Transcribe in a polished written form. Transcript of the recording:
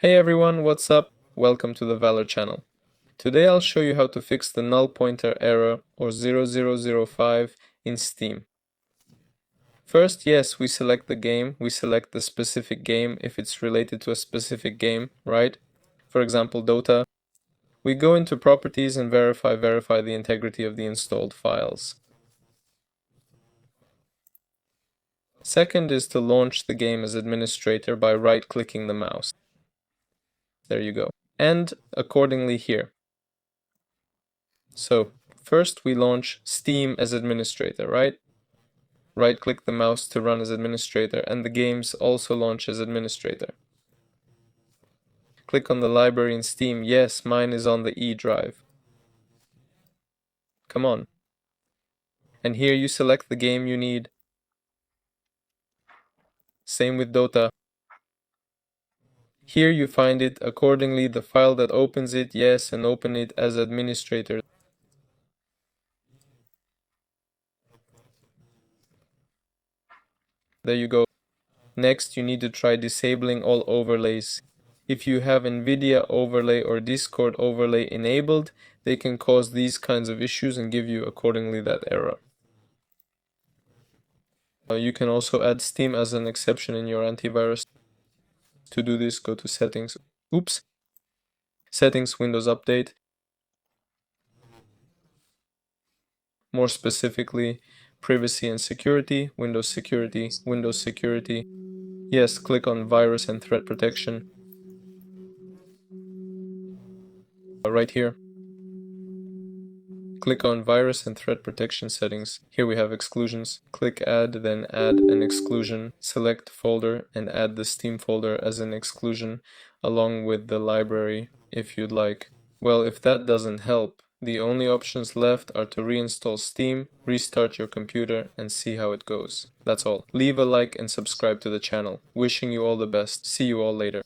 Hey everyone, what's up? Welcome to the Valor channel. Today I'll show you how to fix the null pointer error or 0005 in Steam. First, yes, we select the game, we select the specific game if it's related to a specific game, right? For example, Dota. We go into properties and verify the integrity of the installed files. Second is to launch the game as administrator by right-clicking the mouse. There you go. And accordingly here. So, first we launch Steam as administrator, right? Right-click the mouse to run as administrator, and the games also launch as administrator. Click on the library in Steam. Yes, mine is on the E drive. Come on. And here you select the game you need. Same with Dota. Here you find it accordingly, the file that opens it, yes, and open it as administrator. There you go. Next, you need to try disabling all overlays. If you have NVIDIA overlay or Discord overlay enabled, they can cause these kinds of issues and give you accordingly that error. You can also add Steam as an exception in your antivirus. To do this, go to Settings. Settings, Windows Update. More specifically, Privacy and Security, Windows Security, Windows Security. Yes, click on Virus and Threat Protection. Right here. Click on Virus and Threat Protection Settings. Here we have exclusions. Click Add, then add an exclusion. Select folder and add the Steam folder as an exclusion along with the library if you'd like. Well, if that doesn't help, the only options left are to reinstall Steam, restart your computer, and see how it goes. That's all. Leave a like and subscribe to the channel. Wishing you all the best. See you all later.